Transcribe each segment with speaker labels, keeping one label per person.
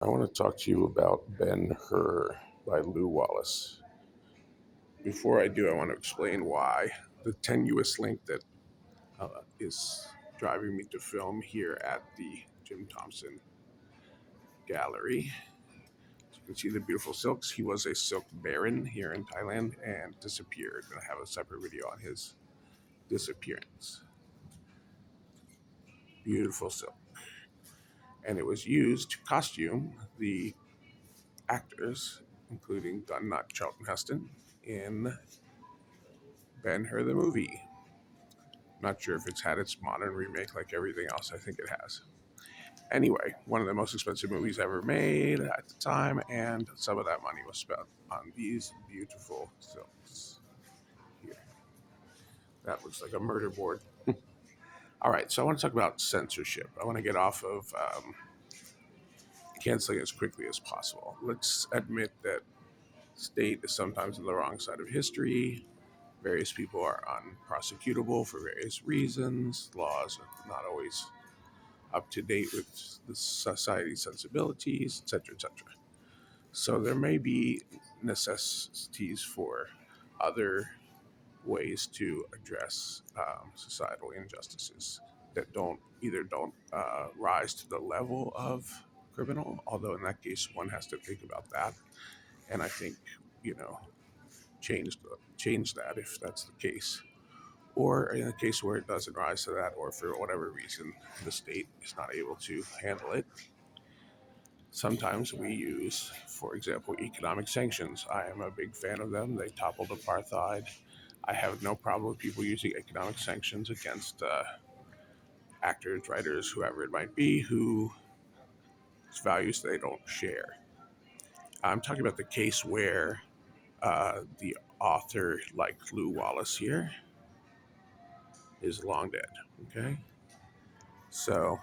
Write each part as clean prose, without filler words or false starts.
Speaker 1: I want to talk to you about Ben-Hur by Lew Wallace. Before I do, I want to explain why the tenuous link that is driving me to film here at the Jim Thompson Gallery. As you can see the beautiful silks. He was a silk baron here in Thailand and disappeared. And I have a separate video on his disappearance. Beautiful silk. And it was used to costume the actors, including Gun Nut Charlton Heston, in Ben-Hur the movie. Not sure if it's had its modern remake like everything else. I think it has. Anyway, one of the most expensive movies ever made at the time, and some of that money was spent on these beautiful silks here. That looks like a murder board. All right, so I want to talk about censorship. I want to get off of canceling as quickly as possible. Let's admit that state is sometimes on the wrong side of history. Various people are unprosecutable for various reasons. Laws are not always up to date with the society's sensibilities, etc., etc. So there may be necessities for other ways to address societal injustices that don't rise to the level of criminal. Although in that case, one has to think about that, and I think you know change that if that's the case. Or in a case where it doesn't rise to that, or for whatever reason the state is not able to handle it, sometimes we use, for example, economic sanctions. I am a big fan of them. They toppled apartheid. I have no problem with people using economic sanctions against actors, writers, whoever it might be, whose values they don't share. I'm talking about the case where the author, like Lew Wallace here, is long dead. Okay, so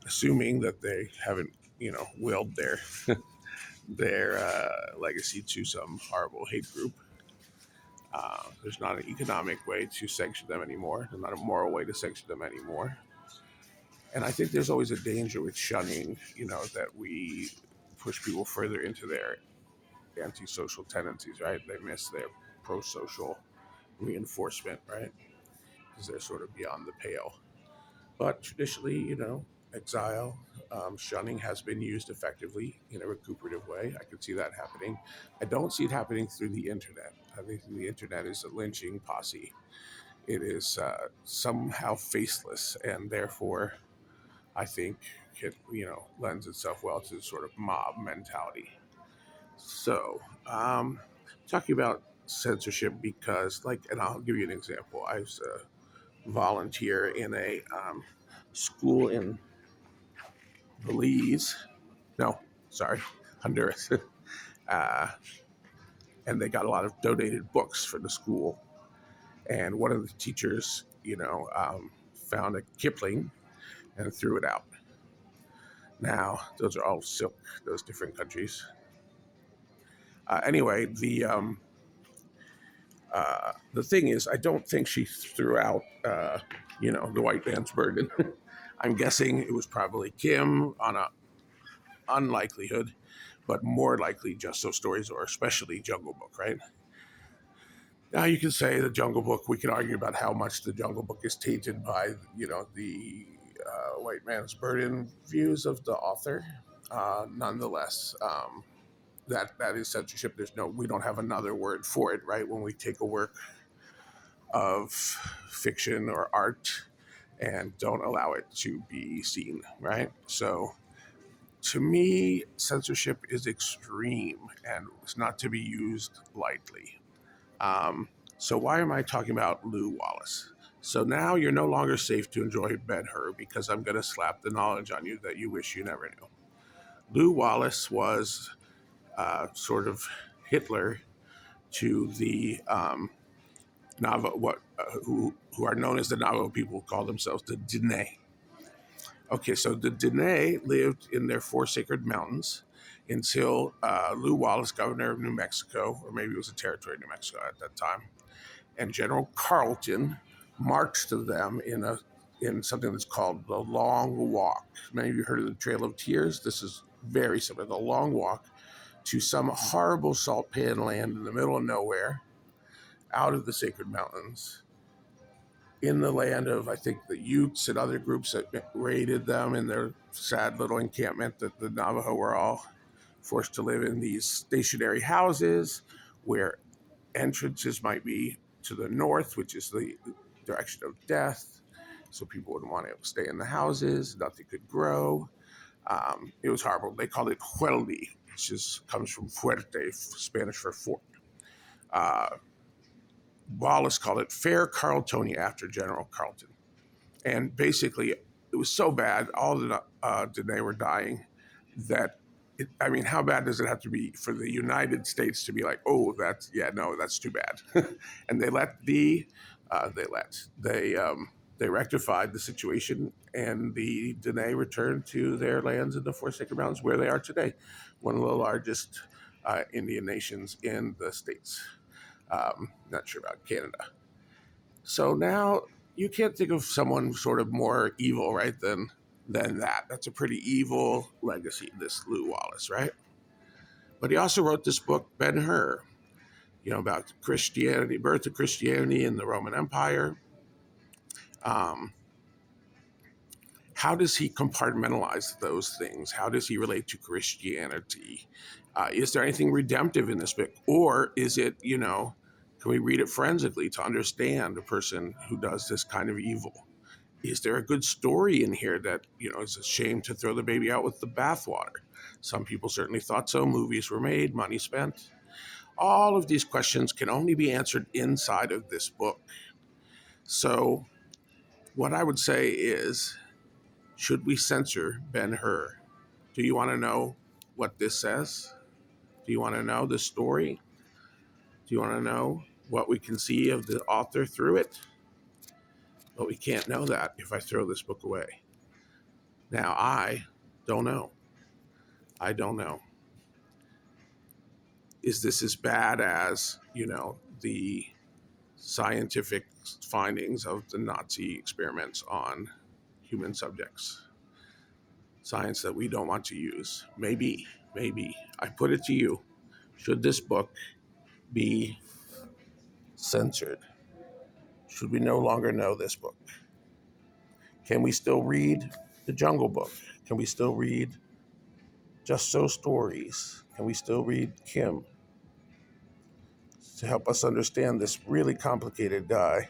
Speaker 1: assuming that they haven't, willed their legacy to some horrible hate group. There's not an economic way to sanction them anymore. There's not a moral way to sanction them anymore. And I think there's always a danger with shunning, that we push people further into their antisocial tendencies, right? They miss their pro-social reinforcement, right? Because they're sort of beyond the pale. But traditionally, exile, shunning has been used effectively in a recuperative way. I could see that happening. I don't see it happening through the internet. I think the internet is a lynching posse. It is somehow faceless, and therefore, I think it lends itself well to sort of mob mentality. So, talking about censorship because, and I'll give you an example. I was a volunteer in a school in Belize. No, sorry, Honduras. uh, and they got a lot of donated books for the school. And one of the teachers, found a Kipling and threw it out. Now, those are all silk, those different countries. Anyway, the thing is, I don't think she threw out, the white man's burden. I'm guessing it was probably Kim on a unlikelihood, but more likely just so stories, or especially Jungle Book, right? Now you can say the Jungle Book. We can argue about how much the Jungle Book is tainted by, the white man's burden views of the author. Nonetheless, that is censorship. We don't have another word for it, right? When we take a work of fiction or art and don't allow it to be seen, right? So to me, censorship is extreme and it's not to be used lightly. Um, so why am I talking about Lew Wallace? So now you're no longer safe to enjoy Ben-Hur because I'm going to slap the knowledge on you that you wish you never knew. Lew Wallace was sort of Hitler to the who are known as the Navajo people, call themselves the Dene. Okay, so the Dene lived in their four sacred mountains until Lew Wallace, governor of New Mexico, or maybe it was a territory of New Mexico at that time, and General Carleton marched to them in a in something that's called the Long Walk. Many of you heard of the Trail of Tears. This is very similar. The Long Walk to some horrible salt pan land in the middle of nowhere, out of the sacred mountains, in the land of, I think, the Utes and other groups that raided them in their sad little encampment, that the Navajo were all forced to live in these stationary houses where entrances might be to the north, which is the direction of death. So people wouldn't want to stay in the houses, nothing could grow. It was horrible. They called it hueldi, comes from fuerte, Spanish for fort. Uh, Wallace called it Fair Carltonia after General Carleton. And basically, it was so bad, all the Dene were dying, that I mean, how bad does it have to be for the United States to be like, oh, that's too bad, and they rectified the situation, and the Dene returned to their lands in the Four Sacred Mountains, where they are today, one of the largest Indian nations in the States. Not sure about Canada. So now you can't think of someone sort of more evil, right, than that. That's a pretty evil legacy, this Lew Wallace, right? But he also wrote this book, Ben-Hur, about Christianity, birth of Christianity in the Roman Empire. How does he compartmentalize those things? How does he relate to Christianity? Is there anything redemptive in this book? Or is it, can we read it forensically to understand a person who does this kind of evil? Is there a good story in here that, it's a shame to throw the baby out with the bathwater? Some people certainly thought so. Movies were made, money spent. All of these questions can only be answered inside of this book. So what I would say is, should we censor Ben-Hur? Do you want to know what this says? Do you want to know the story? Do you want to know what we can see of the author through it? But we can't know that if I throw this book away. Now, I don't know. I don't know. Is this as bad as, the scientific findings of the Nazi experiments on human subjects? Science that we don't want to use. Maybe. I put it to you. Should this book be censored? Should we no longer know this book? Can we still read The Jungle Book? Can we still read Just So Stories? Can we still read Kim? To help us understand this really complicated guy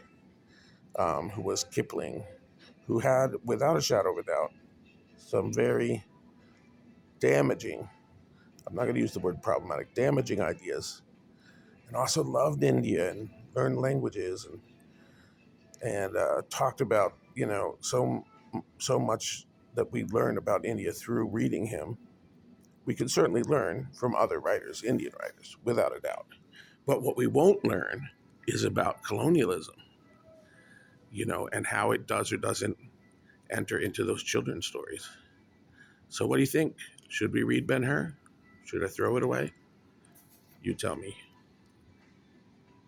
Speaker 1: who was Kipling, who had, without a shadow of a doubt, some very damaging, I'm not going to use the word problematic, damaging ideas, and also loved India and learned languages and talked about, so much that we learned about India through reading him. We can certainly learn from other writers, Indian writers, without a doubt. But what we won't learn is about colonialism, and how it does or doesn't enter into those children's stories. So what do you think? Should we read Ben-Hur? Should I throw it away? You tell me.